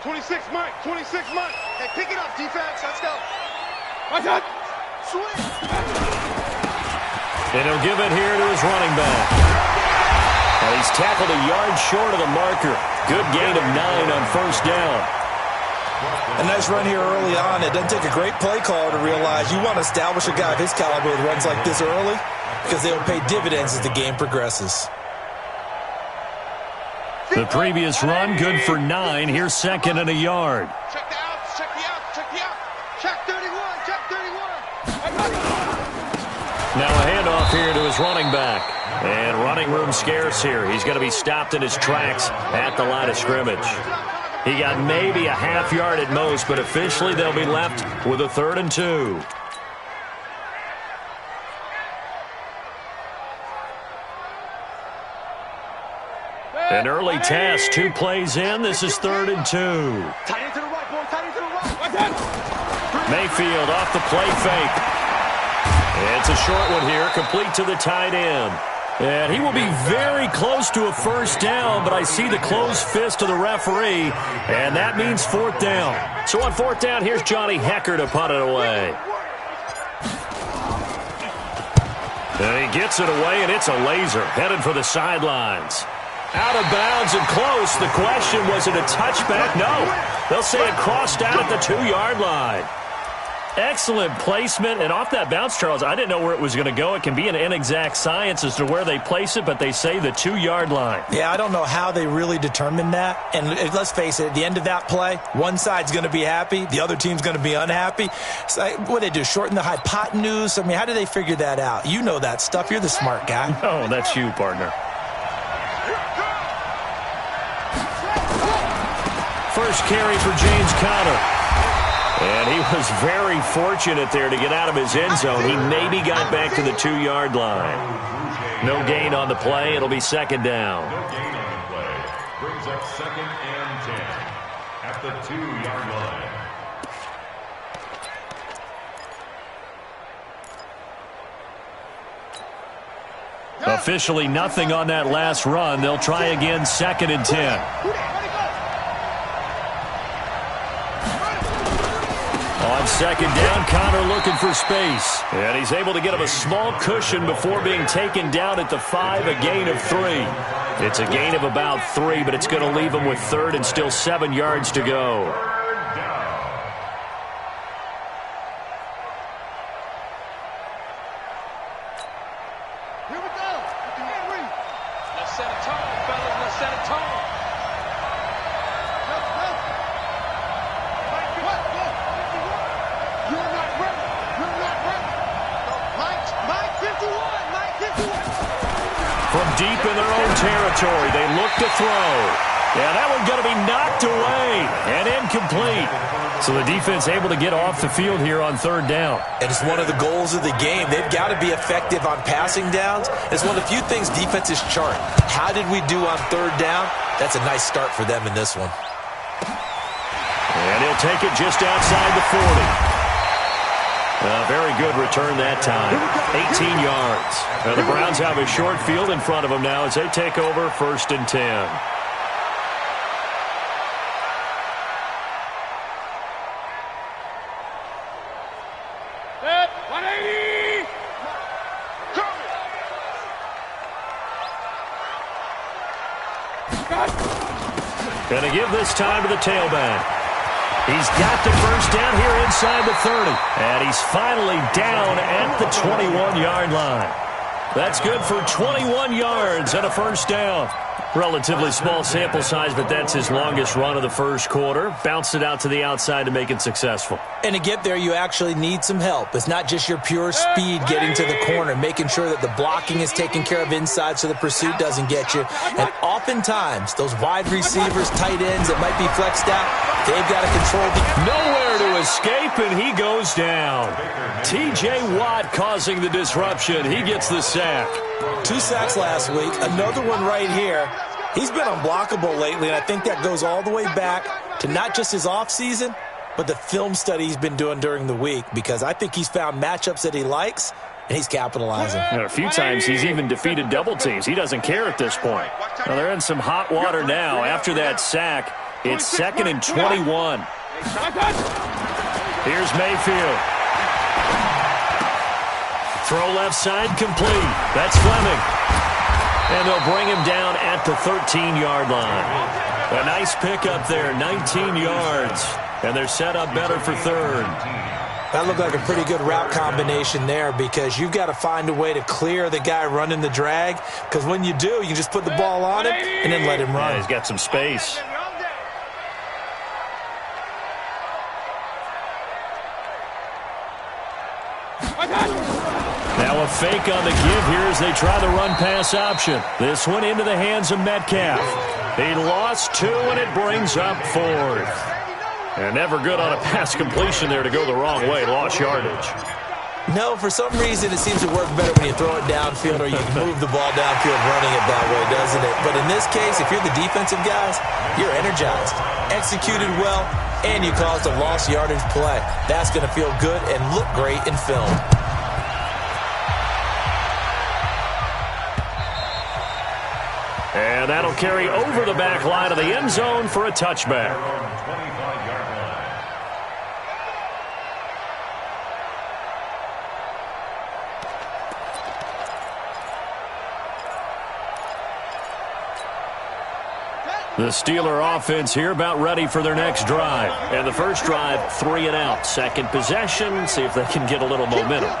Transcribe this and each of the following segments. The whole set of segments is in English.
26 Mike, 26 Mike. Hey, pick it up, defense. Let's go. Watch out. Swing. And he'll give it here to his running back. And he's tackled a yard short of the marker. Good gain of 9 on first down. A nice run here early on. It doesn't take a great play caller to realize you want to establish a guy of his caliber with runs like this early because they will pay dividends as the game progresses. The previous run, good for 9. Here's second and a yard. Check the outs, check the outs, check the outs. Check 31, check 31. Now a handoff here to his running back. And running room scarce here. He's going to be stopped in his tracks at the line of scrimmage. He got maybe a half yard at most, but officially they'll be left with a 3rd and 2. An early test, 2 plays in. This is 3rd and 2. Tight end to the right, boy. Tight end to the right. Mayfield off the play fake. It's a short one here, complete to the tight end. And he will be very close to a first down, but I see the closed fist of the referee, and that means 4th down. So on 4th down, here's Johnny Hecker to punt it away. And he gets it away, and it's a laser, headed for the sidelines. Out of bounds and close. The question, was it a touchback? No. They'll say it crossed out at the 2-yard line. Excellent placement, and off that bounce, Charles, I didn't know where it was going to go. It can be an inexact science as to where they place it, but they say the 2-yard line. Yeah, I don't know how they really determined that. And let's face it, at the end of that play, one side's going to be happy, the other team's going to be unhappy. It's like, what do they do, shorten the hypotenuse? I mean, how do they figure that out? You know that stuff. You're the smart guy. Oh, that's you, partner. First carry for James Conner. And he was very fortunate there to get out of his end zone. He maybe got back to the 2-yard line. No gain on the play. It'll be 2nd down. No gain on the play. Brings up 2nd and 10 at the 2-yard line. Officially nothing on that last run. They'll try again, 2nd and 10. On 2nd down, Conner looking for space. And he's able to get him a small cushion before being taken down at the 5, a gain of 3. It's a gain of about 3, but it's going to leave him with 3rd and still 7 yards to go. Here we go. Let's set a tone, fellas. Let's set a tone. From deep in their own territory, they look to throw. Yeah, that one's going to be knocked away and incomplete. So the defense able to get off the field here on 3rd down. And it's one of the goals of the game. They've got to be effective on passing downs. It's one of the few things defenses chart. How did we do on 3rd down? That's a nice start for them in this one. And he'll take it just outside the 40. Very good return that time. 18 yards. Now the Browns have a short field in front of them now as they take over 1st and 10. Set, 180. Going to give this time to the tailback. He's got the first down here inside the 30. And he's finally down at the 21-yard line. That's good for 21 yards and a first down. Relatively small sample size, but that's his longest run of the first quarter. Bounced it out to the outside to make it successful. And to get there, you actually need some help. It's not just your pure speed getting to the corner, making sure that the blocking is taken care of inside so the pursuit doesn't get you. And oftentimes, those wide receivers, tight ends that might be flexed out, they've got to control the... Nowhere to escape, and he goes down. T.J. Watt causing the disruption. He gets the sack. 2 sacks last week, another one right here. He's been unblockable lately, and I think that goes all the way back to not just his offseason, but the film study he's been doing during the week, because I think he's found matchups that he likes, and he's capitalizing. And a few times he's even defeated double teams. He doesn't care at this point. Now they're in some hot water now. After that sack, It's 2nd and 21. Here's Mayfield. Throw left side complete. That's Fleming. And they'll bring him down at the 13-yard line. A nice pickup there, 19 yards. And they're set up better for 3rd. That looked like a pretty good route combination there because you've got to find a way to clear the guy running the drag, because when you do, you can just put the ball on him and then let him run. Yeah, he's got some space. Now a fake on the give here as they try the run-pass option. This one into the hands of Metcalf. He lost 2, and it brings up 4th. And never good on a pass completion there to go the wrong way. Lost yardage. No, for some reason it seems to work better when you throw it downfield or you can move the ball downfield running it that way, doesn't it? But in this case, if you're the defensive guys, you're energized, executed well, and you caused a lost yardage play. That's going to feel good and look great in film. And that'll carry over the back line of the end zone for a touchback. The Steeler offense here about ready for their next drive. And the first drive, 3 and out. Second possession, see if they can get a little momentum.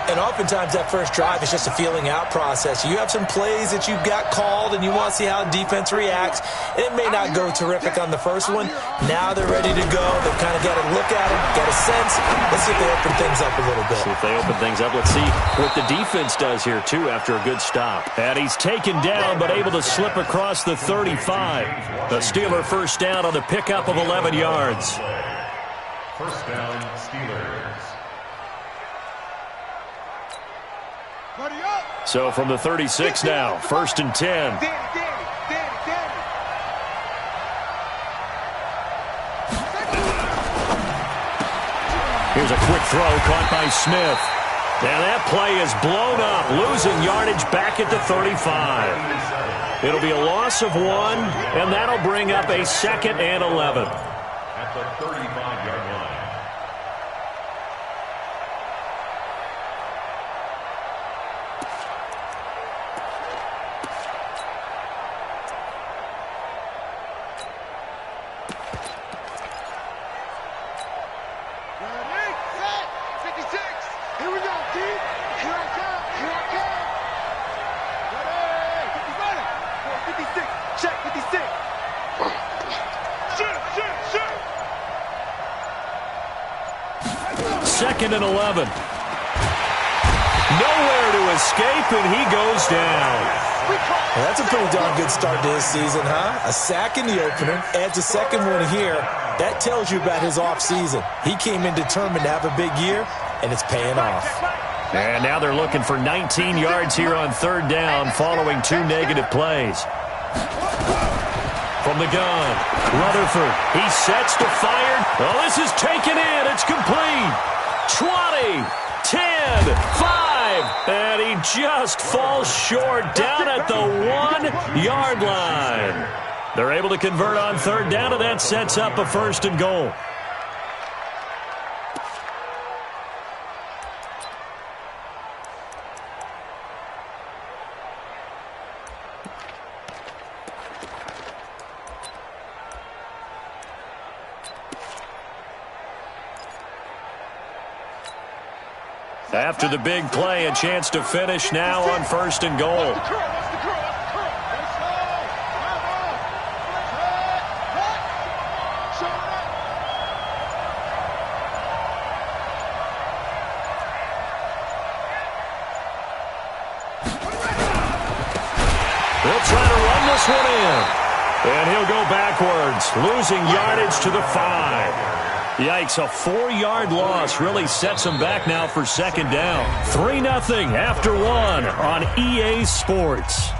And oftentimes that first drive is just a feeling out process. You have some plays that you've got called and you want to see how defense reacts. And it may not go terrific on the first one. Now they're ready to go. They've kind of got to look at it, get a sense. Let's see if they open things up a little bit. See if they open things up. Let's see what the defense does here, too, after a good stop. And he's taken down but able to slip across the 35. The Steeler first down on the pickup of 11 yards. First down, Steelers. So from the 36 now, 1st and 10. Here's a quick throw caught by Smith. And that play is blown up, losing yardage back at the 35. It'll be a loss of 1, and that'll bring up a 2nd and 11. At the 35-yard line. Second and 11. Nowhere to escape, and he goes down. Well, that's a pretty darn good start to his season, huh? A sack in the opener, adds a second one here. That tells you about his offseason. He came in determined to have a big year, and it's paying off. And now they're looking for 19 yards here on 3rd down following 2 negative plays. From the gun, Rutherford. He sets to fire. Oh, this is taken in. It's complete. 20, 10, 5, and he just falls short down at the 1-yard line. They're able to convert on 3rd down, and that sets up a 1st and goal. After the big play, a chance to finish now on 1st and goal. They'll try to run this one in. And he'll go backwards, losing yardage to the 5. Yikes, a 4-yard loss really sets them back now for 2nd down. 3-0 after 1 on EA Sports.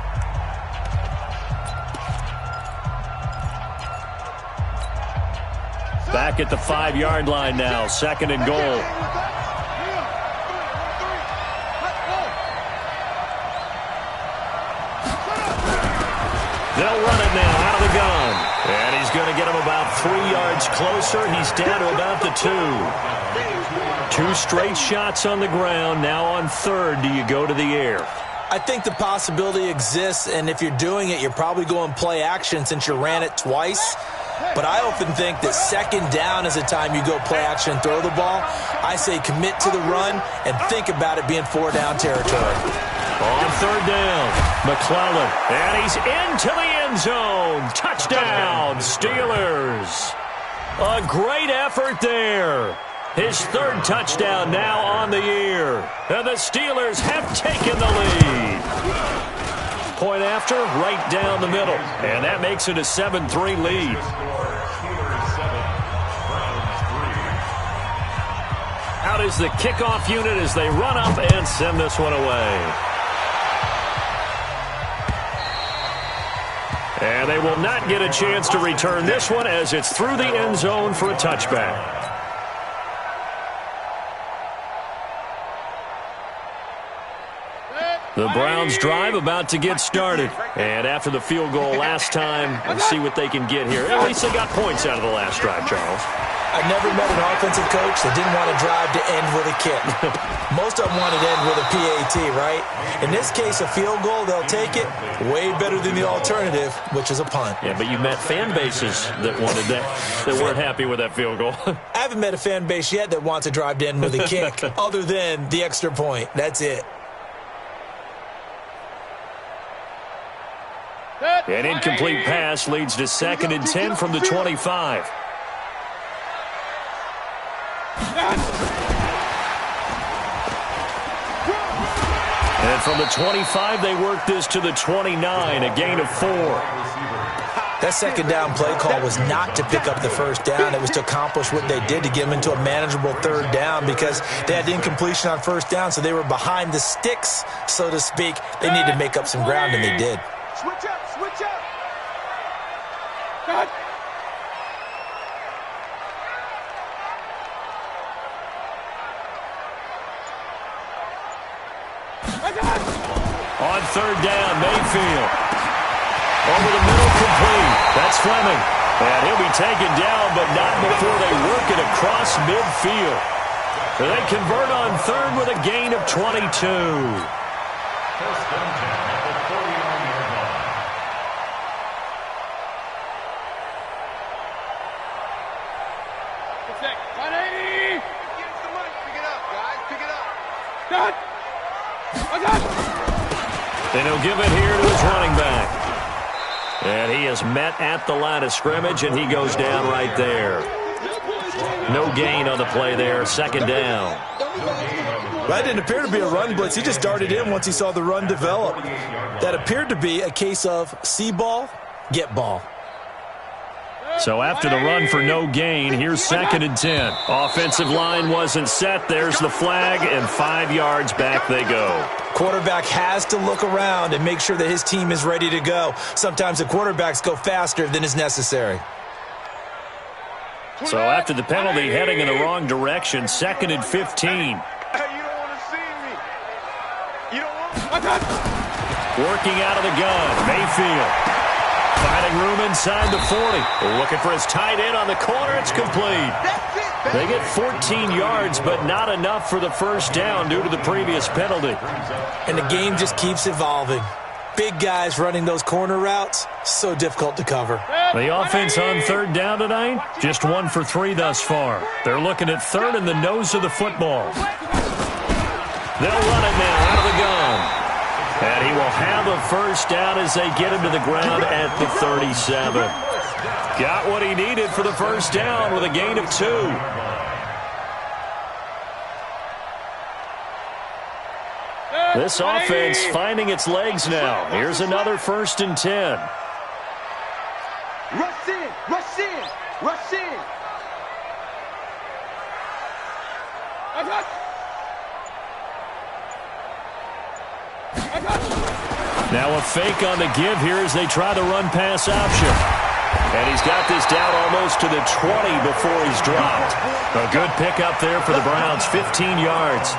Back at the 5-yard line now, 2nd and goal. They'll run it now out of the gun. And he's is going to get him about 3 yards closer. He's down to about the 2. 2 straight shots on the ground. Now on third, do you go to the air? I think the possibility exists, and if you're doing it, you're probably going play action since you ran it twice. But I often think that second down is the time you go play action and throw the ball. I say commit to the run and think about it being 4-down territory. On third down, McClellan, and he's into the end zone. Touchdown, Steelers. A great effort there. His third touchdown now on the year. And the Steelers have taken the lead. Point after, right down the middle. And that makes it a 7-3 lead. Out is the kickoff unit as they run up and send this one away. And they will not get a chance to return this one as it's through the end zone for a touchback. The Browns drive about to get started. And after the field goal last time, we'll see what they can get here. At least they got points out of the last drive, Charles. I've never met an offensive coach that didn't want to drive to end with a kick. Most of them want to end with a PAT, right? In this case, a field goal, they'll take it. Way better than the alternative, which is a punt. Yeah, but you met fan bases that wanted that weren't happy with that field goal. I haven't met a fan base yet that wants to drive to end with a kick, other than the extra point. That's it. An incomplete pass leads to 2nd and 10 from the 25. And from the 25, they work this to the 29, a gain of 4. That second down play call was not to pick up the first down. It was to accomplish what they did to get them into a manageable third down because they had incompletion on first down, so they were behind the sticks, so to speak. They needed to make up some ground, and they did. Switch up, switch up. Cut. On third down, Mayfield. Over the middle, complete. That's Fleming. And he'll be taken down, but not before they work it across midfield. They convert on third with a gain of 22. And he'll give it here to his running back. And he is met at the line of scrimmage, and he goes down right there. No gain on the play there, second down. That didn't appear to be a run blitz. He just darted in once he saw the run develop. That appeared to be a case of see ball, get ball. So after the run for no gain, here's 2nd and 10. Offensive line wasn't set. There's the flag, and 5 yards back they go. Quarterback has to look around and make sure that his team is ready to go. Sometimes the quarterbacks go faster than is necessary. So after the penalty, heading in the wrong direction, 2nd and 15. Hey, you don't want to see me. You don't want. Working out of the gun, Mayfield. Finding room inside the 40. Looking for his tight end on the corner. It's complete. They get 14 yards, but not enough for the first down due to the previous penalty. And the game just keeps evolving. Big guys running those corner routes, so difficult to cover. The offense on third down tonight, just 1 for 3 thus far. They're looking at third in the nose of the football. They'll run it now out of the gun. And he will have a first down as they get him to the ground at the 37. Got what he needed for the first down with a gain of 2. This offense finding its legs now. Here's another 1st and 10. Rush in, rush in, rush in. Now a fake on the give here as they try the run-pass option. And he's got this down almost to the 20 before he's dropped. A good pickup there for the Browns, 15 yards.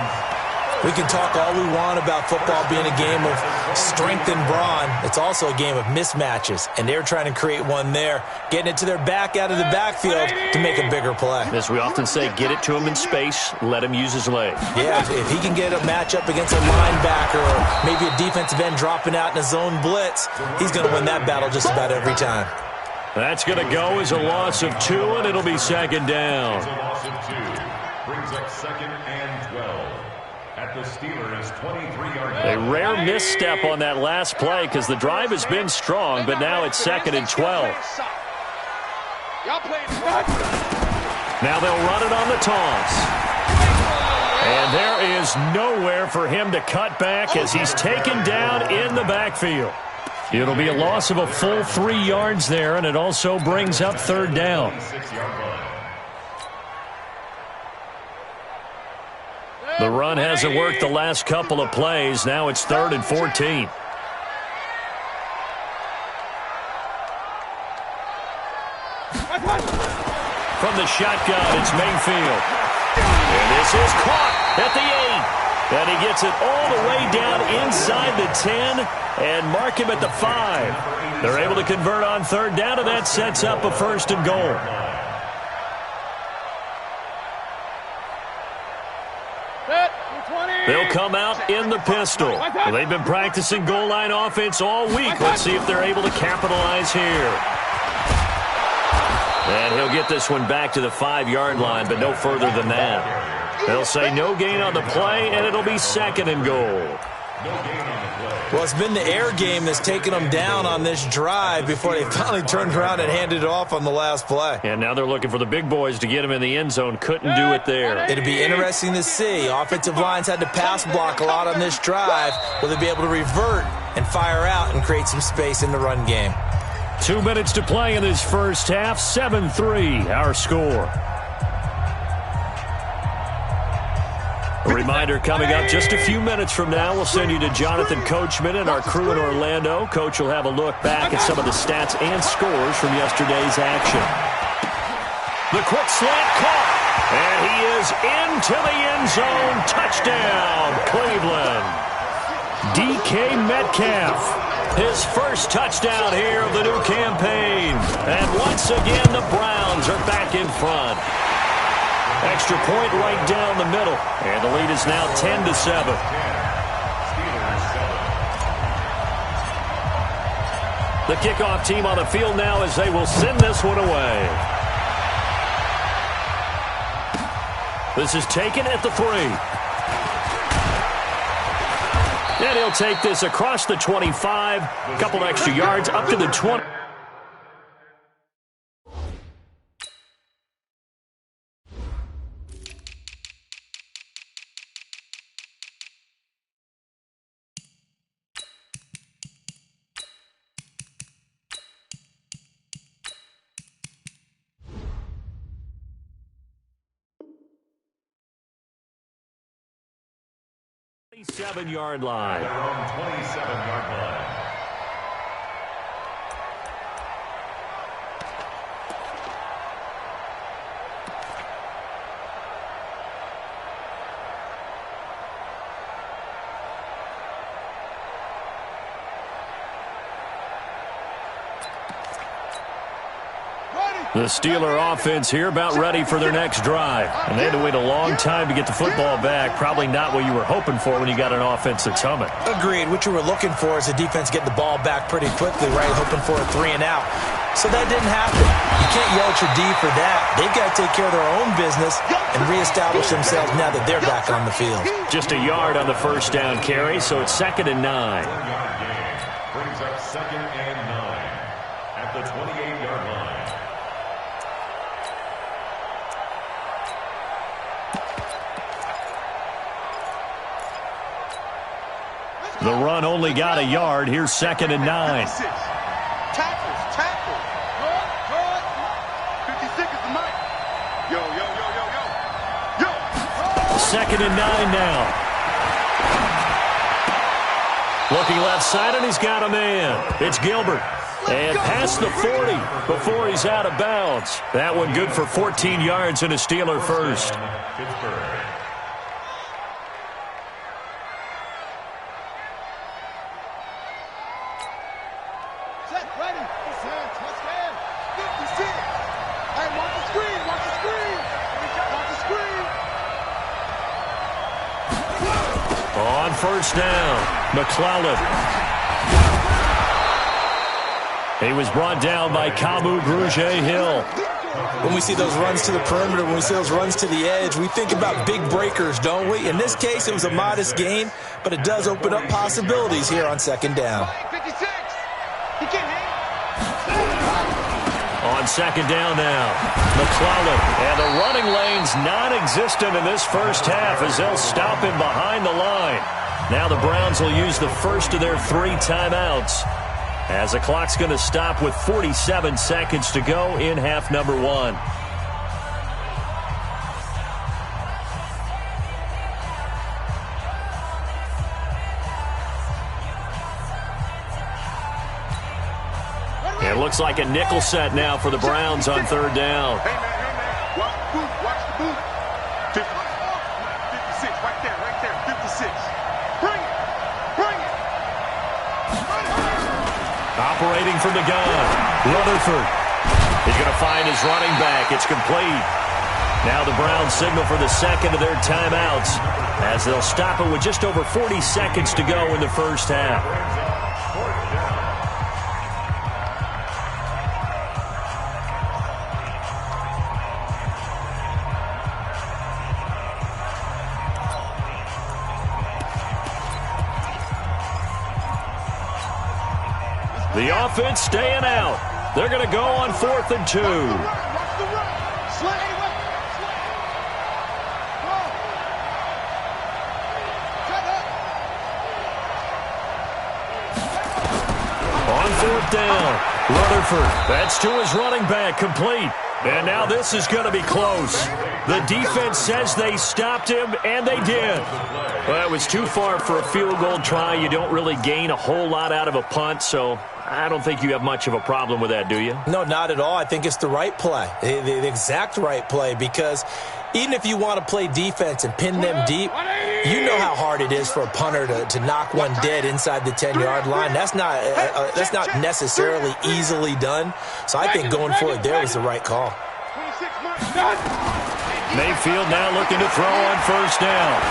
We can talk all we want about football being a game of strength and brawn. It's also a game of mismatches, and they're trying to create one there, getting it to their back out of the backfield to make a bigger play. As we often say, get it to him in space, let him use his legs. Yeah, if he can get a matchup against a linebacker or maybe a defensive end dropping out in a zone blitz, he's going to win that battle just about every time. That's going to go as a loss of 2, and it'll be second down. It's a loss of 2. Brings up second and 12. At the Steelers' 23-yard line. A rare misstep on that last play because the drive has been strong, but now it's second and 12. Now they'll run it on the toss. And there is nowhere for him to cut back as he's taken down in the backfield. It'll be a loss of a full 3 yards there, and it also brings up third down. The run hasn't worked the last couple of plays. Now it's 3rd and 14. From the shotgun, it's Mayfield. And this is caught at the 8. And he gets it all the way down inside the 10 and mark him at the 5. They're able to convert on third down, and that sets up a 1st and goal. They'll come out in the pistol. Well, they've been practicing goal line offense all week. Let's see if they're able to capitalize here. And he'll get this one back to the 5-yard line, but no further than that. They'll say no gain on the play, and it'll be 2nd and goal. Well, it's been the air game that's taken them down on this drive before they finally turned around and handed it off on the last play. And now they're looking for the big boys to get him in the end zone. Couldn't do it there. It'll be interesting to see. Offensive lines had to pass block a lot on this drive. Will they be able to revert and fire out and create some space in the run game? 2 minutes to play in this first half. 7-3, our score. A reminder coming up just a few minutes from now. We'll send you to Jonathan Coachman and our crew in Orlando. Coach will have a look back at some of the stats and scores from yesterday's action. The quick slant caught. And he is into the end zone. Touchdown, Cleveland. DK Metcalf. His first touchdown here of the new campaign. And once again, the Browns are back in front. Extra point right down the middle. And the lead is now 10-7. The kickoff team on the field now as they will send this one away. This is taken at the 3. And he'll take this across the 25. A couple extra yards up to the 20. Seven-yard line. Their own 27-yard line. The Steeler offense here about ready for their next drive. And they had to wait a long time to get the football back. Probably not what you were hoping for when you got an offense that's humming. Agreed. What you were looking for is the defense getting the ball back pretty quickly, right? Hoping for a 3 and out. So that didn't happen. You can't yell at your D for that. They've got to take care of their own business and reestablish themselves now that they're back on the field. Just a yard on the first down carry, so it's 2nd and 9. 1-yard gain. Brings up 2nd and 9 at the 28-yard line. The run only got a yard. Here's 2nd and 9. Tackles. 56 is the mic. Yo. 2nd and 9 now. Looking left side, and he's got a man. It's Gilbert. And past the 40 before he's out of bounds. That one good for 14 yards and a Steeler first. On first down, McClellan. He was brought down by Kamu Grugier-Hill. When we see those runs to the perimeter, when we see those runs to the edge, we think about big breakers, don't we? In this case, it was a modest gain, but it does open up possibilities here on second down. On second down now, McClellan. And the running lane's non-existent in this first half as they'll stop him behind the line. Now the Browns will use the first of their 3 timeouts, as the clock's going to stop with 47 seconds to go in half number 1. It looks like a nickel set now for the Browns on third down. Hey, man. Watch the boot. Watch the boot. 56, right there. 56. Bring it. Operating from the gun, Rutherford. He's going to find his running back. It's complete. Now the Browns signal for the second of their timeouts, as they'll stop it with just over 40 seconds to go in the first half. The offense staying out. They're going to go on 4th and 2. On 4th down, Rutherford. That's to his running back, complete. And now this is going to be close. The defense says they stopped him, and they did. Well, it was too far for a field goal try. You don't really gain a whole lot out of a punt, so I don't think you have much of a problem with that, do you? No, not at all. I think it's the right play, the exact right play, because even if you want to play defense and pin them deep, you know how hard it is for a punter to knock one dead inside the 10-yard line. That's not necessarily easily done. So I think going for it there was the right call. Mayfield now looking to throw on first down.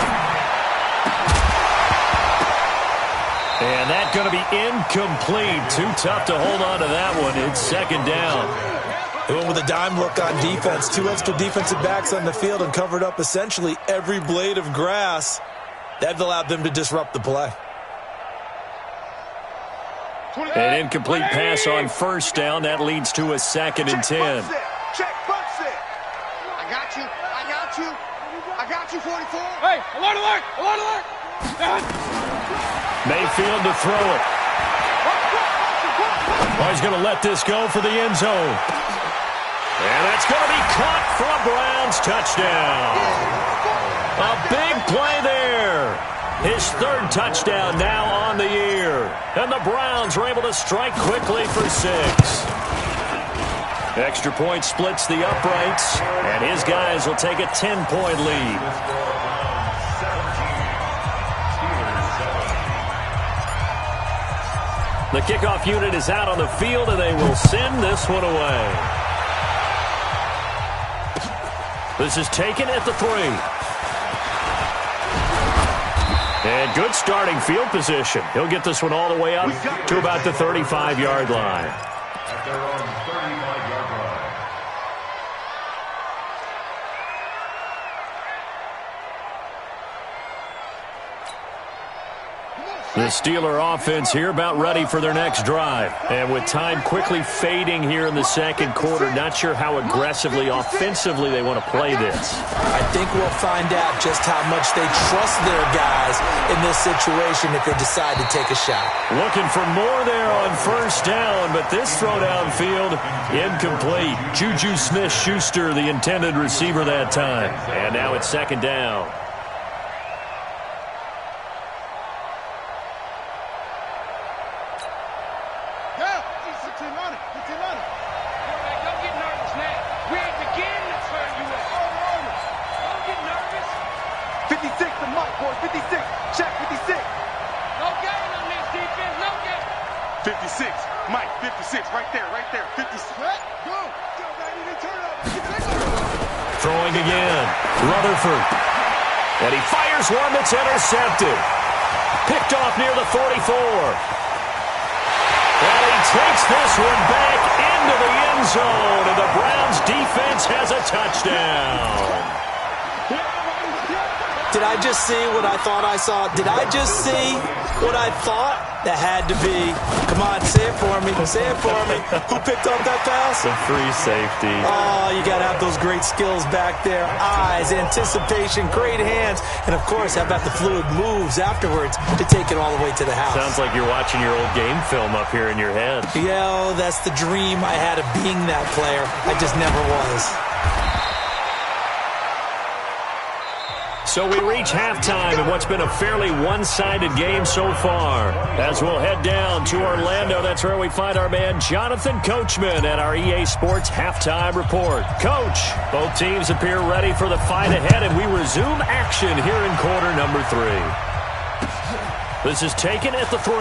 And that's going to be incomplete. Too tough to hold on to that one. It's second down. They went with a dime look on defense. 2 extra defensive backs on the field and covered up essentially every blade of grass. That allowed them to disrupt the play. An incomplete pass on first down. That leads to a 2nd and 10. Check, bumps it. I got you, 44. Hey, alert. Mayfield to throw it. Oh, he's going to let this go for the end zone. And that's going to be caught for a Browns touchdown. A big play there. His 3rd touchdown now on the year. And the Browns are able to strike quickly for 6. Extra point splits the uprights, and his guys will take a 10-point lead. The kickoff unit is out on the field, and they will send this one away. This is taken at the 3. And good starting field position. He'll get this one all the way up to about the 35-yard line. At their own 35-yard line. The Steeler offense here about ready for their next drive. And with time quickly fading here in the second quarter, not sure how aggressively, offensively they want to play this. I think we'll find out just how much they trust their guys in this situation if they decide to take a shot. Looking for more there on first down, but this throw downfield, incomplete. Juju Smith-Schuster, the intended receiver that time. And now it's second down. Throwing again, Rutherford. And he fires one that's intercepted. Picked off near the 44. And he takes this one back into the end zone, and the Browns defense has a touchdown. Did I just see what I thought I saw? Did I just see what I thought? That had to be. Come on, say it for me. Say it for me. Who picked up that pass? The free safety. Oh, you got to have those great skills back there. Eyes, anticipation, great hands. And, of course, how about the fluid moves afterwards to take it all the way to the house? Sounds like you're watching your old game film up here in your head. Yeah, that's the dream I had of being that player. I just never was. So we reach halftime in what's been a fairly one-sided game so far. As we'll head down to Orlando, that's where we find our man Jonathan Coachman at our EA Sports Halftime Report. Coach, both teams appear ready for the fight ahead, and we resume action here in quarter number 3. This is taken at the 3.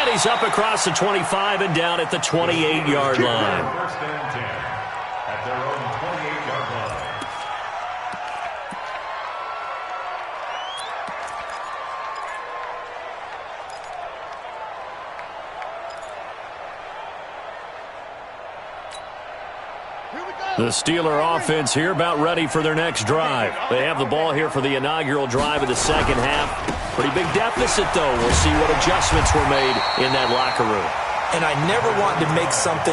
And he's up across the 25 and down at the 28-yard line. First and 10 at their own 28-yard line. The Steeler offense here about ready for their next drive. They have the ball here for the inaugural drive of the second half. Pretty big deficit, though. We'll see what adjustments were made in that locker room. And I never want to make something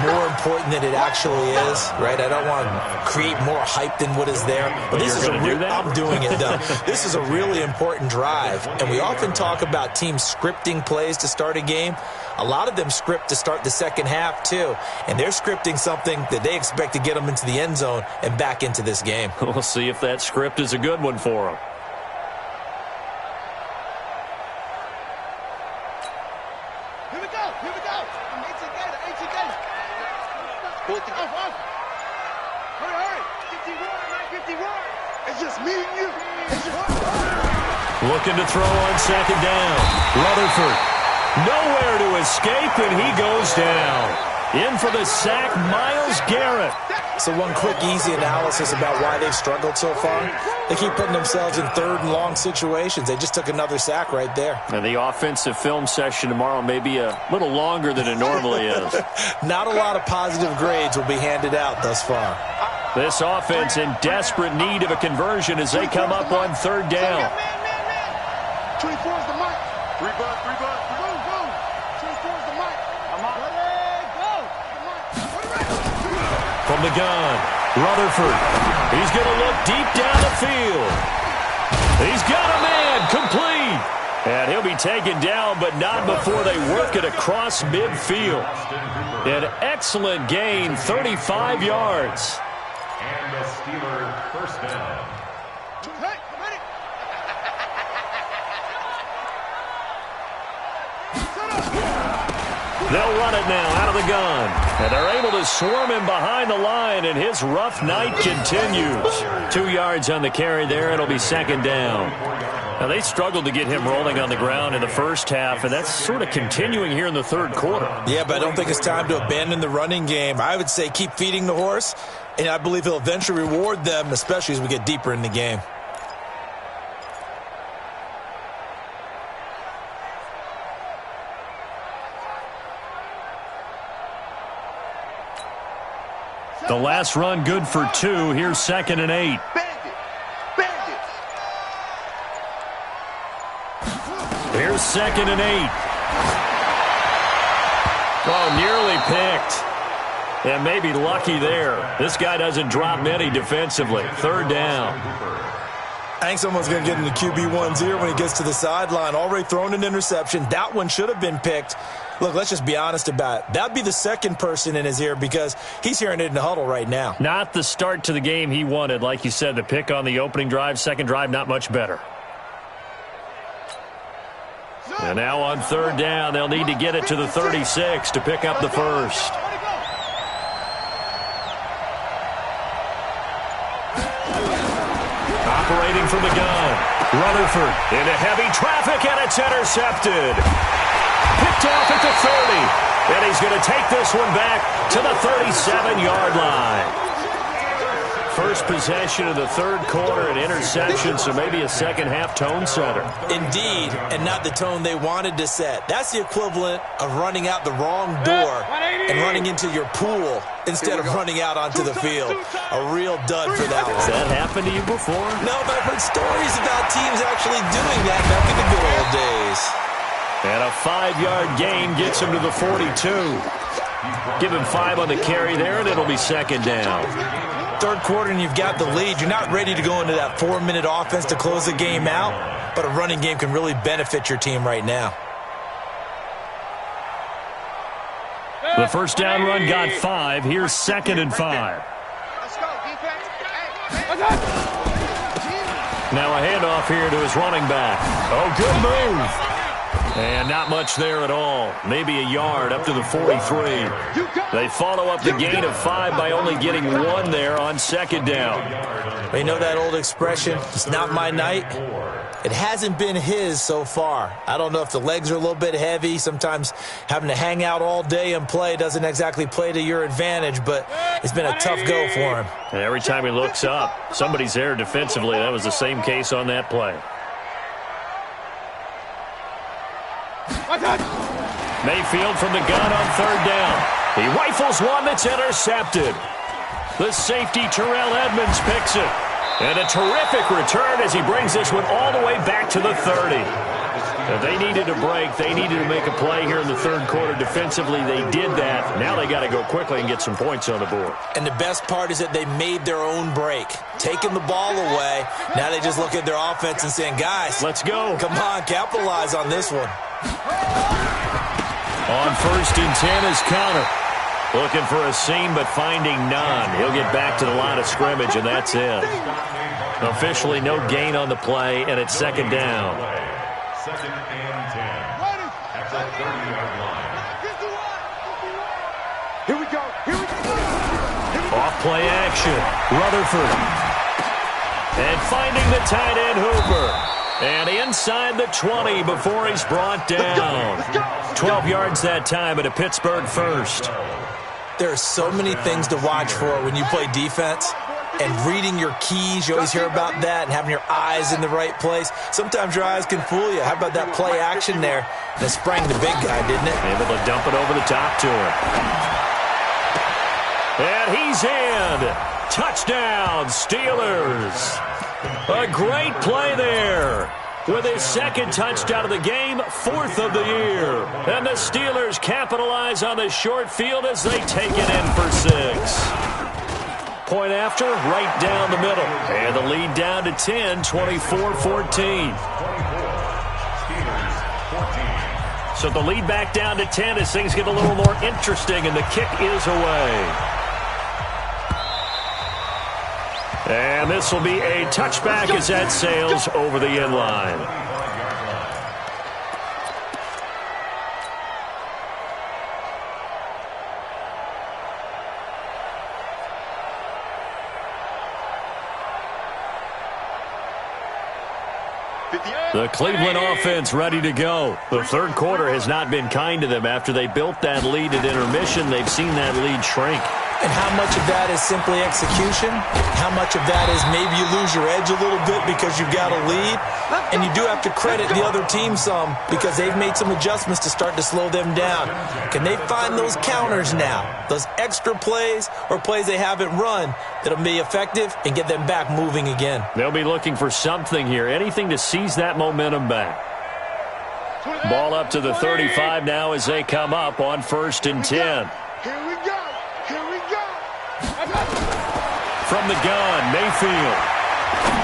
more important than it actually is, right? I don't want to create more hype than what is there. But this is I'm doing it, though. This is a really important drive. And we often talk about teams scripting plays to start a game. A lot of them script to start the second half, too. And they're scripting something that they expect to get them into the end zone and back into this game. We'll see if that script is a good one for them. Here we go. Here we go. I'm 18 gator. 18 gator. Off. Hurry. 51, 51. It's just me and you. It's just Looking to throw on second down. Rutherford. Nowhere to escape, and he goes down. In for the sack, Myles Garrett. So one quick, easy analysis about why they've struggled so far. They keep putting themselves in third and long situations. They just took another sack right there. And the offensive film session tomorrow may be a little longer than it normally is. Not a lot of positive grades will be handed out thus far. This offense in desperate need of a conversion as they come up on third down. 24 is the mic. 3 bucks. Go. 24 is the mic. I'm out. Go. From the gun, Rutherford. He's going to look deep down the field. He's got a man, complete. And he'll be taken down, but not before they work it across midfield. An excellent gain, 35 yards. And the Steelers first down. Hey, I'm ready. They'll run it now out of the gun. And they're able to swarm him behind the line, and his rough night continues. 2 yards on the carry there. It'll be second down. Now, they struggled to get him rolling on the ground in the first half, and that's sort of continuing here in the third quarter. Yeah, but I don't think it's time to abandon the running game. I would say keep feeding the horse, and I believe he'll eventually reward them, especially as we get deeper in the game. The last run good for 2. Here's 2nd and 8. Bandit. Here's 2nd and 8. Oh, nearly picked. And maybe lucky there. This guy doesn't drop many defensively. Third down. I think someone's going to get into QB1 0 when he gets to the sideline. Already thrown an interception. That one should have been picked. Look, let's just be honest about it. That'd be the second person in his ear because he's hearing it in the huddle right now. Not the start to the game he wanted. Like you said, the pick on the opening drive, second drive, not much better. And now on third down, they'll need to get it to the 36 to pick up the first. Operating from the gun. Rutherford into heavy traffic, and it's intercepted. Picked off at the 30. And he's going to take this one back to the 37-yard line. First possession of the third quarter, an interception, so maybe a second-half tone setter. Indeed, and not the tone they wanted to set. That's the equivalent of running out the wrong door and running into your pool instead of running out onto the field. A real dud for that one. Has that happened to you before? No, but I've heard stories about teams actually doing that back in the good old days. And a 5-yard gain gets him to the 42. Give him 5 on the carry there, and it'll be second down. Third quarter and you've got the lead. You're not ready to go into that 4-minute offense to close the game out, but a running game can really benefit your team right now. The first down run got 5. Here's 2nd and 5. Let's go, defense. Now a handoff here to his running back. Oh, good move. And not much there at all. Maybe a yard up to the 43. They follow up the gain of 5 by only getting 1 there on second down. You know that old expression, it's not my night? It hasn't been his so far. I don't know if the legs are a little bit heavy. Sometimes having to hang out all day and play doesn't exactly play to your advantage, but it's been a tough go for him. And every time he looks up, somebody's there defensively. That was the same case on that play. Mayfield from the gun on third down. He rifles one that's intercepted. The safety, Terrell Edmonds, picks it. And a terrific return as he brings this one all the way back to the 30. If they needed a break, they needed to make a play here in the third quarter defensively. They did that. Now they got to go quickly and get some points on the board. And the best part is that they made their own break. Taking the ball away, now they just look at their offense and saying, guys, let's go. Come on, capitalize on this one. On 1st and 10 is Counter. Looking for a seam, but finding none. He'll get back to the line of scrimmage, and that's it. Officially no gain on the play, and it's second down. 2nd and 10. At the 30-yard line. Here we go. Off play action. Rutherford. And finding the tight end Hooper. And inside the 20 before he's brought down. 12 yards that time at a Pittsburgh first. There are so many things to watch for when you play defense. And reading your keys, you always hear about that, and having your eyes in the right place. Sometimes your eyes can fool you. How about that play action there? That sprang the big guy, didn't it? Able to dump it over the top to him. And he's in. Touchdown, Steelers. A great play there. With his second touchdown of the game, 4th of the year. And the Steelers capitalize on the short field as they take it in for 6. Point after, right down the middle. And the lead down to 10, 24-14. So the lead back down to 10 as things get a little more interesting, and the kick is away. And this will be a touchback as that sails over the end line. The Cleveland offense ready to go. The third quarter has not been kind to them. After they built that lead at intermission, they've seen that lead shrink. And how much of that is simply execution? How much of that is maybe you lose your edge a little bit because you've got a lead? And you do have to credit the other team some because they've made some adjustments to start to slow them down. Can they find those counters now? Those extra plays or plays they haven't run that'll be effective and get them back moving again? They'll be looking for something here, anything to seize that momentum back. Ball up to the 35 now as they come up on 1st and 10. Here we go. From the gun, Mayfield.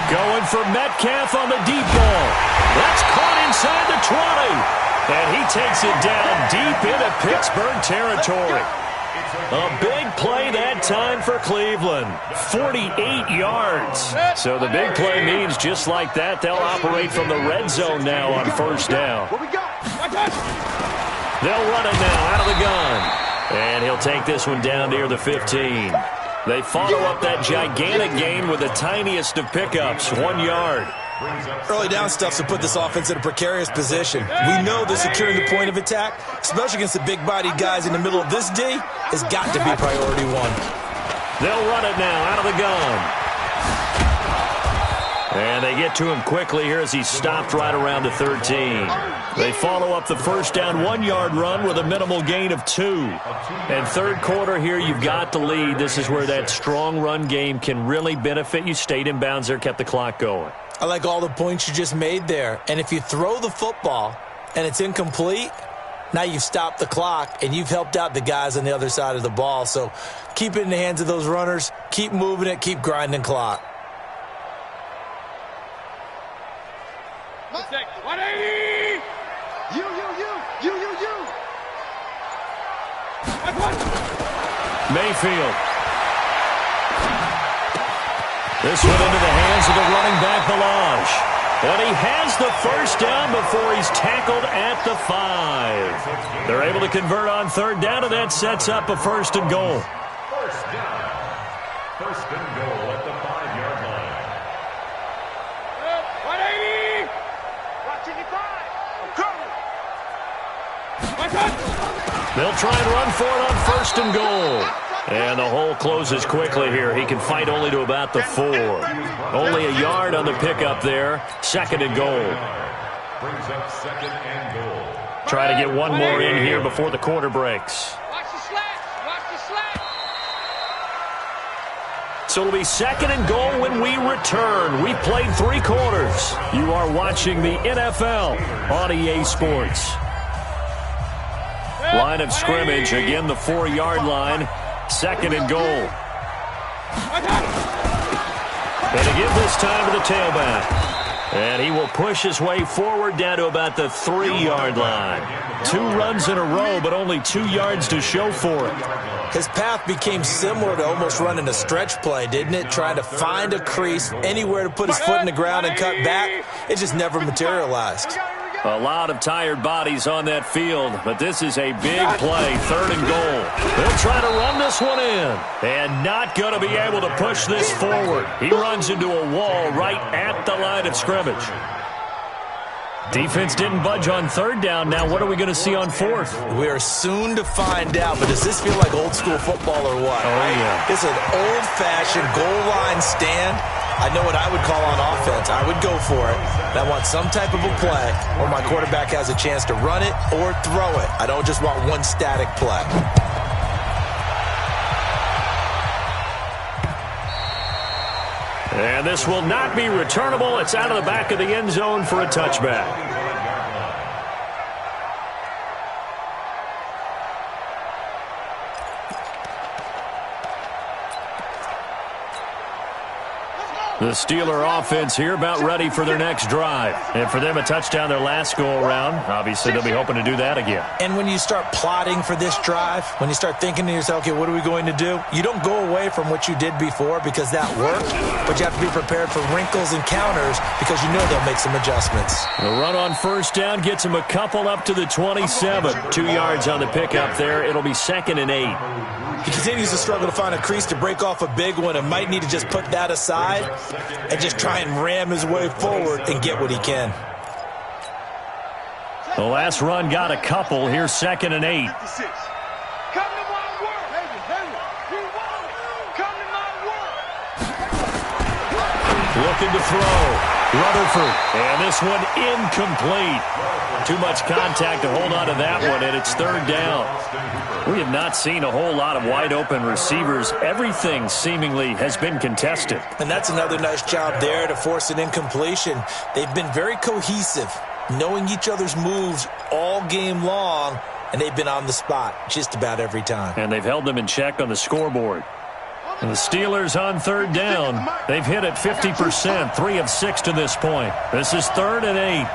Going for Metcalf on the deep ball. That's caught inside the 20. And he takes it down deep into Pittsburgh territory. A big play that time for Cleveland. 48 yards. So the big play means just like that, they'll operate from the red zone now on 1st down. They'll run it now out of the gun. And he'll take this one down near the 15. They follow up that gigantic gain with the tiniest of pickups, 1 yard. Early down stuff to put this offense in a precarious position. We know that securing the point of attack, especially against the big-bodied guys in the middle of this D, has got to be priority 1. They'll run it now out of the gun. And they get to him quickly here as he's stopped right around the 13. They follow up the first down 1-yard run with a minimal gain of 2. And third quarter here, you've got the lead. This is where that strong run game can really benefit you. Stayed in bounds there, kept the clock going. I like all the points you just made there. And if you throw the football and it's incomplete, now you've stopped the clock and you've helped out the guys on the other side of the ball. So keep it in the hands of those runners. Keep moving it. Keep grinding clock. 180! You. Mayfield. This one into the hands of the running back, Balaj. And he has the first down before he's tackled at the 5. They're able to convert on third down, and that sets up a first and goal. First down. First and goal at the 5-yard line. 180! Watching you 5. I'm coming. They'll try and run for it on first and goal. And the hole closes quickly here. He can fight only to about the 4. Only a yard on the pickup there. Second and goal. Brings up second and goal. Try to get one more in here before the quarter breaks. Watch the slats. Watch the slats. So it'll be second and goal when we return. We played 3 quarters. You are watching the NFL on EA Sports. Line of scrimmage, again the 4-yard line. Second and goal. And to give this time to the tailback. And he will push his way forward down to about the 3-yard line. 2 runs in a row, but only 2 yards to show for it. His path became similar to almost running a stretch play, didn't it? Trying to find a crease, anywhere to put his foot in the ground and cut back. It just never materialized. A lot of tired bodies on that field, but this is a big play, third and goal. They'll try to run this one in, and not going to be able to push this forward. He runs into a wall right at the line of scrimmage. Defense didn't budge on third down. Now what are we going to see on fourth? We are soon to find out, but does this feel like old school football or what? Oh, yeah. It's an old-fashioned goal line stand. I know what I would call on offense. I would go for it. And I want some type of a play where my quarterback has a chance to run it or throw it. I don't just want one static play. And this will not be returnable. It's out of the back of the end zone for a touchback. The Steeler offense here about ready for their next drive. And for them, a touchdown their last go-around. Obviously, they'll be hoping to do that again. And when you start plotting for this drive, when you start thinking to yourself, okay, what are we going to do? You don't go away from what you did before because that worked, but you have to be prepared for wrinkles and counters because you know they'll make some adjustments. The run on first down gets him a couple up to the 27. 2 yards on the pickup there. It'll be second and 8. He continues to struggle to find a crease to break off a big one and might need to just put that aside and just try and ram his way forward and get what he can. The last run got a couple. Here's second and 8. Come to my work. We want it. Come to my work. Looking to throw. Rutherford. And this one incomplete. Too much contact to hold on to that one, and it's third down. We have not seen a whole lot of wide-open receivers. Everything seemingly has been contested. And that's another nice job there to force an incompletion. They've been very cohesive, knowing each other's moves all game long, and they've been on the spot just about every time. And they've held them in check on the scoreboard. And the Steelers on third down. They've hit it 50%, 3 of 6 to this point. This is third and 8.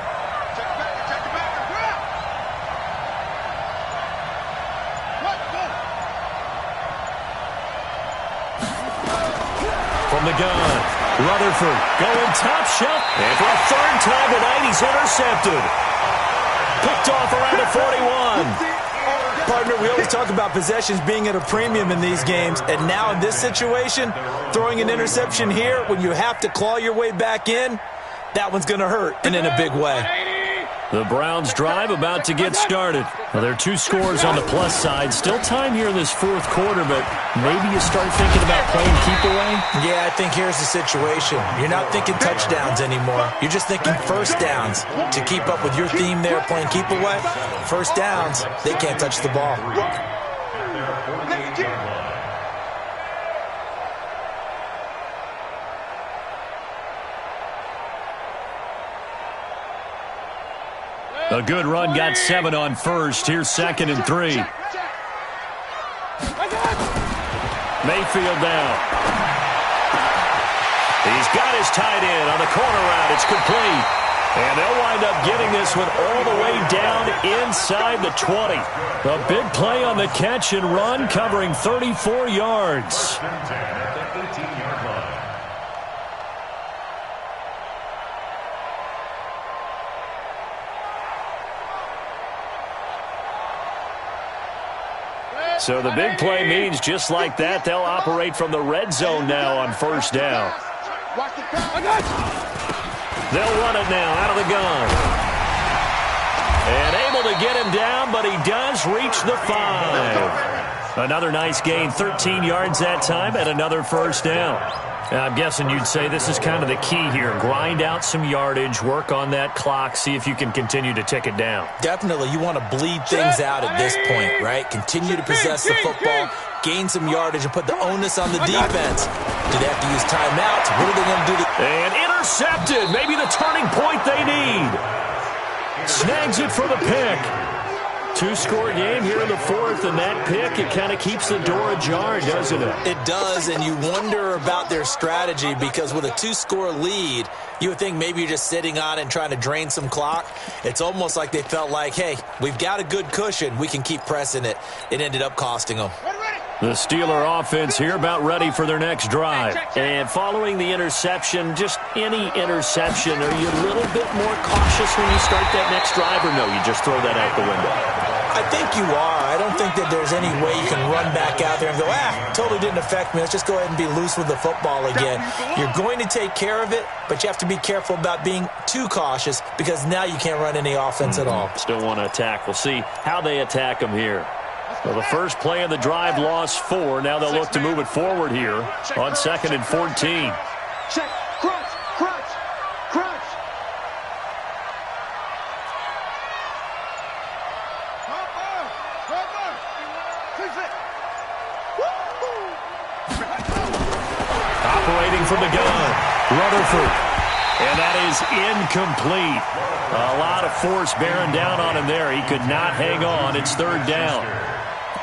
From the gun, Rutherford going top shelf. And for a third time tonight, he's intercepted. Picked off around the 41. Partner, we always talk about possessions being at a premium in these games, and now in this situation, throwing an interception here when you have to claw your way back in, that one's going to hurt, and in a big way. The Browns drive about to get started. Well, there are 2 scores on the plus side. Still time here in this fourth quarter, but maybe you start thinking about playing keep away? Yeah, I think here's the situation. You're not thinking touchdowns anymore. You're just thinking first downs. To keep up with your theme there, playing keep away, first downs, they can't touch the ball. A good run got 7 on first. Here's 2nd and 3. Mayfield down. He's got his tight end on the corner route. It's complete. And they'll wind up getting this one all the way down inside the 20. A big play on the catch and run, covering 34 yards. So the big play means just like that, they'll operate from the red zone now on first down. They'll run it now out of the gun. And able to get him down, but he does reach the 5. Another nice gain, 13 yards that time, and another first down. I'm guessing you'd say this is kind of the key here. Grind out some yardage, work on that clock, see if you can continue to tick it down. Definitely. You want to bleed things out at this point, right? Continue to possess the football, gain some yardage, and put the onus on the defense. Do they have to use timeouts? What are they going to do? And intercepted. Maybe the turning point they need. Snags it for the pick. 2-score game here in the fourth, and that pick, it kind of keeps the door ajar, doesn't it? It does, and you wonder about their strategy because with a 2-score lead, you would think maybe you're just sitting on it and trying to drain some clock. It's almost like they felt like, hey, we've got a good cushion. We can keep pressing it. It ended up costing them. The Steeler offense here about ready for their next drive. And following the interception, just any interception, are you a little bit more cautious when you start that next drive, or no, you just throw that out the window? I think you are. I don't think that there's any way you can run back out there and go, totally didn't affect me. Let's just go ahead and be loose with the football again. You're going to take care of it, but you have to be careful about being too cautious because now you can't run any offense at all. Still want to attack. We'll see how they attack them here. Well, the first play of the drive lost 4. Now they'll look to move it forward here on 2nd and 14. Check. Crunch. Crunch. Crunch. Operating from the gun, Rutherford. And that is incomplete. A lot of force bearing down on him there. He could not hang on. It's 3rd down.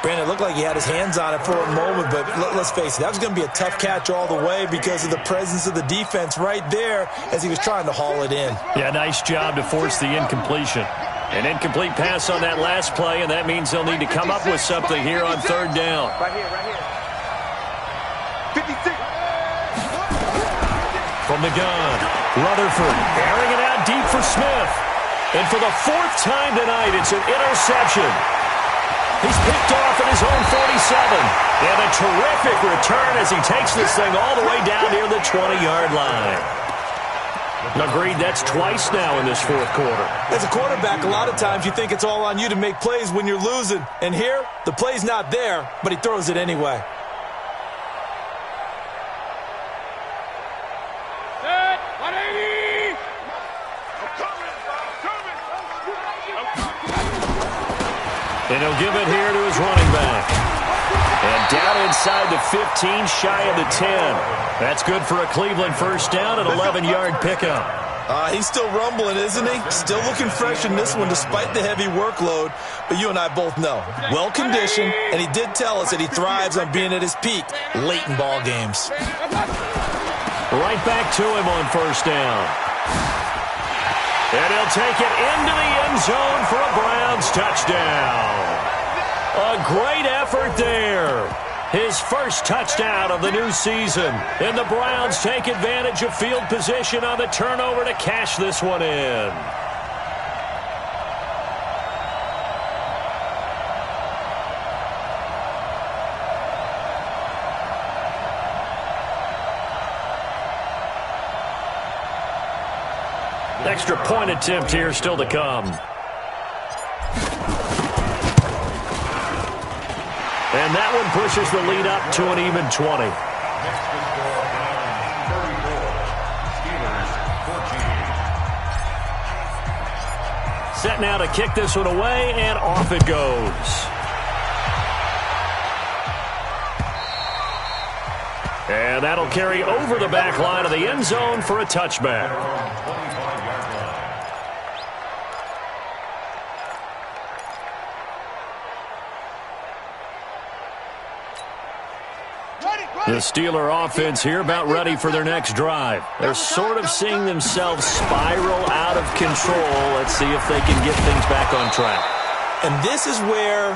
Brandon, it looked like he had his hands on it for a moment, but let's face it, that was going to be a tough catch all the way because of the presence of the defense right there as he was trying to haul it in. Yeah, nice job to force the incompletion. An incomplete pass on that last play, and that means they'll need to come up with something here on 3rd down. Right here. 56. From the gun, Rutherford airing it out deep for Smith. And for the 4th time tonight, it's an interception. He's picked off at his own 47. And a terrific return as he takes this thing all the way down near the 20-yard line. Agreed, that's twice now in this fourth quarter. As a quarterback, a lot of times you think it's all on you to make plays when you're losing. And here, the play's not there, but he throws it anyway. And he'll give it here to his running back. And down inside the 15, shy of the 10. That's good for a Cleveland first down, an 11-yard pickup. He's still rumbling, isn't he? Still looking fresh in this one despite the heavy workload. But you and I both know, well-conditioned, and he did tell us that he thrives on being at his peak late in ball games. Right back to him on first down. And he'll take it into the end zone for a Browns touchdown. A great effort there. His first touchdown of the new season. And the Browns take advantage of field position on the turnover to cash this one in. Extra point attempt here still to come. And that one pushes the lead up to an even 20. Set now to kick this one away, and off it goes. And that'll carry over the back line of the end zone for a touchback. The Steeler offense here about ready for their next drive. They're sort of seeing themselves spiral out of control. Let's see if they can get things back on track. And this is where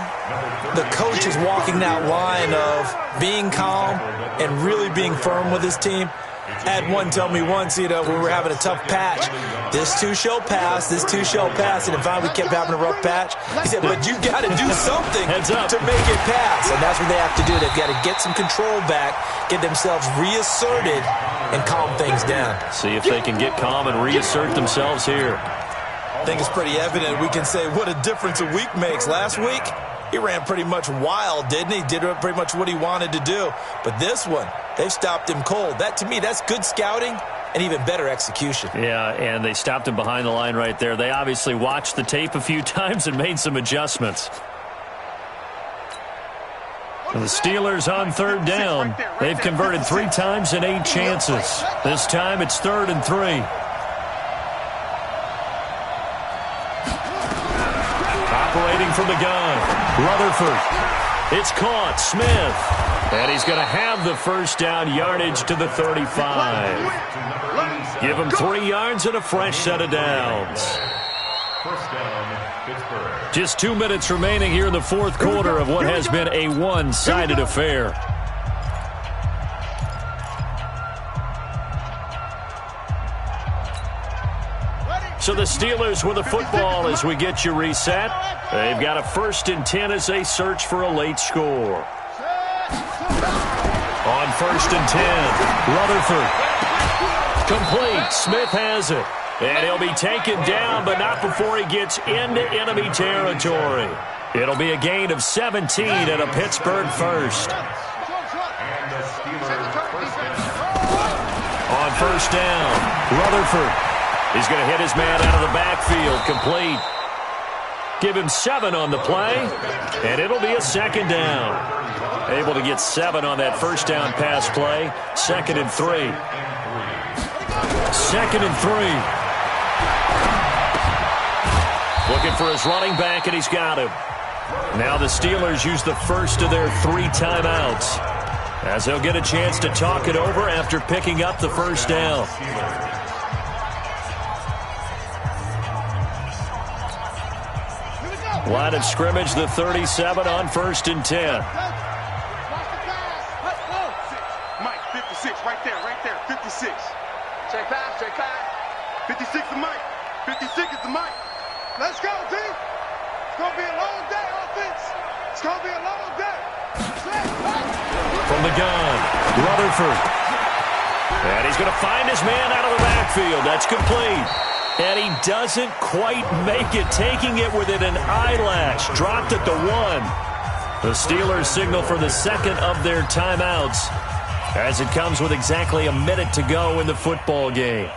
the coach is walking that line of being calm and really being firm with his team. I had one tell me once, we were having a tough patch. This too shall pass, this too shall pass. And finally we kept having a rough patch. He said, but you got to do something to make it pass. And that's what they have to do. They've got to get some control back, get themselves reasserted, and calm things down. See if they can get calm and reassert themselves here. I think it's pretty evident. We can say what a difference a week makes. Last week, he ran pretty much wild, didn't he? Did pretty much what he wanted to do. But this one, they've stopped him cold. That, to me, that's good scouting and even better execution. Yeah, and they stopped him behind the line right there. They obviously watched the tape a few times and made some adjustments. And the Steelers on third down. They've converted 3 times in 8 chances. This time it's 3rd and 3. Operating from the gun, Rutherford. It's caught, Smith. And he's going to have the first down, yardage to the 35. Give him 3 yards and a fresh set of downs. First down, Pittsburgh. Just 2 minutes remaining here in the fourth quarter of what has been a one-sided affair. So the Steelers with the football as we get you reset. They've got a 1st and 10 as they search for a late score. On 1st and 10, Rutherford. Complete. Smith has it. And he'll be taken down, but not before he gets into enemy territory. It'll be a gain of 17 and a Pittsburgh first. And the Steelers first down. On 1st down, Rutherford. He's going to hit his man out of the backfield. Complete. Give him 7 on the play, and it'll be a 2nd down. Able to get 7 on that 1st down pass play. 2nd and 3. 2nd and 3. Looking for his running back, and he's got him. Now the Steelers use the first of their 3 timeouts, as they'll get a chance to talk it over after picking up the 1st down. Line of scrimmage, the 37 on 1st and 10. Mike, 56, right there, 56. Check pass. 56 is Mike. 56 is the Mike. Let's go, D. It's going to be a long day, offense. It's going to be a long day. From the gun, Rutherford. And he's going to find his man out of the backfield. That's complete. And he doesn't quite make it, taking it within an eyelash. Dropped at the 1. The Steelers signal for the 2nd of their timeouts, as it comes with exactly a minute to go in the football game.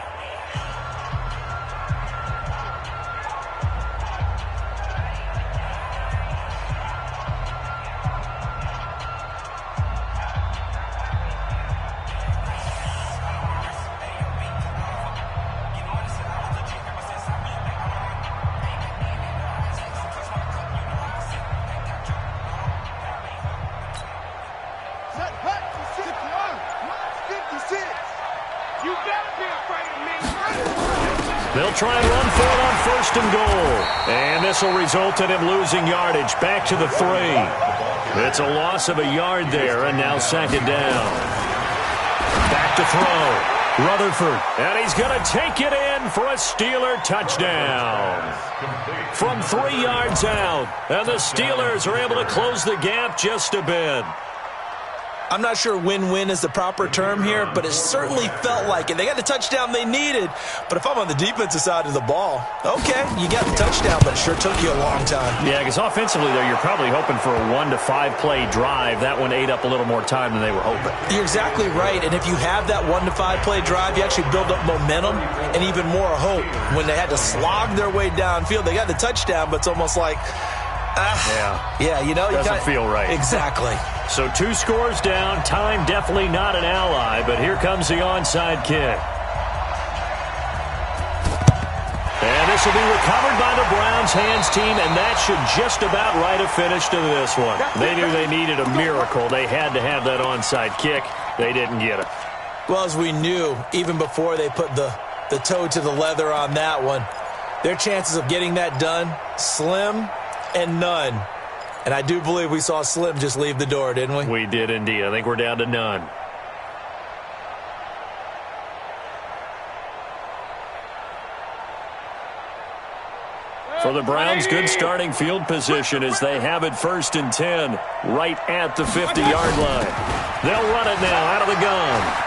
They'll try and run for it on 1st and goal. And this will result in him losing yardage back to the 3. It's a loss of a yard there, and now 2nd down. Back to throw. Rutherford, and he's going to take it in for a Steeler touchdown. From 3 yards out, and the Steelers are able to close the gap just a bit. I'm not sure win-win is the proper term here, but it certainly felt like it. They got the touchdown they needed, but if I'm on the defensive side of the ball, okay, you got the touchdown, but it sure took you a long time. Yeah, because offensively, though, you're probably hoping for a 1 to 5 play drive. That one ate up a little more time than they were hoping. You're exactly right, and if you have that 1 to 5 play drive, you actually build up momentum and even more hope. When they had to slog their way downfield, they got the touchdown, but it's almost like, yeah, you know, doesn't feel right. Exactly. So 2 scores down. Time definitely not an ally, but here comes the onside kick. And this will be recovered by the Browns hands team, and that should just about write a finish to this one. They knew they needed a miracle. They had to have that onside kick. They didn't get it. Well, as we knew, even before they put the toe to the leather on that one, their chances of getting that done, slim and none. And I do believe we saw Slim just leave the door, didn't we? We did indeed. I think we're down to none. For the Browns, good starting field position as they have it 1st and 10 right at the 50-yard line. They'll run it now out of the gun.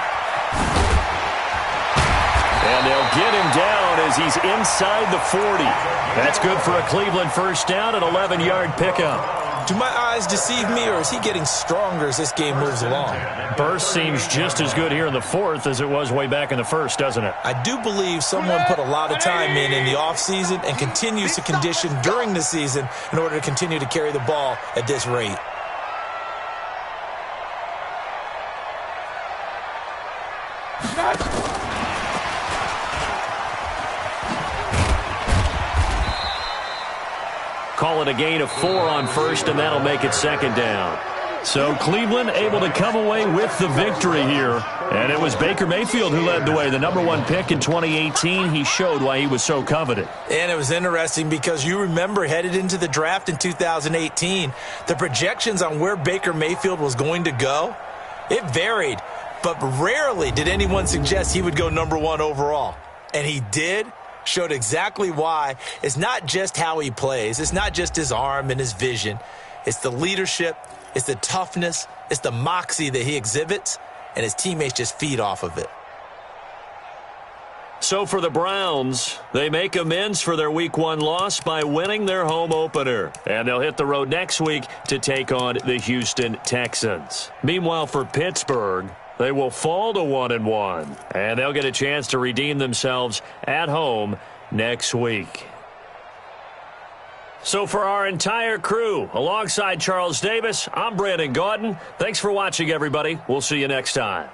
And they'll get him down as he's inside the 40. That's good for a Cleveland first down and 11-yard pickup. Do my eyes deceive me, or is he getting stronger as this game moves along? Burst seems just as good here in the 4th as it was way back in the 1st, doesn't it? I do believe someone put a lot of time in the offseason and continues to condition during the season in order to continue to carry the ball at this rate. Call it a gain of 4 on 1st, and that'll make it 2nd down. So Cleveland able to come away with the victory here. And it was Baker Mayfield who led the way. The #1 pick in 2018, he showed why he was so coveted. And it was interesting because you remember headed into the draft in 2018, the projections on where Baker Mayfield was going to go, it varied. But rarely did anyone suggest he would go #1 overall. And he did. Showed exactly why. It's not just how he plays. It's not just his arm and his vision. It's the leadership. It's the toughness. It's the moxie that he exhibits. And his teammates just feed off of it. So for the Browns, they make amends for their Week 1 loss by winning their home opener. And they'll hit the road next week to take on the Houston Texans. Meanwhile, for Pittsburgh, they will fall to 1-1, and they'll get a chance to redeem themselves at home next week. So for our entire crew, alongside Charles Davis, I'm Brandon Gaudin. Thanks for watching, everybody. We'll see you next time.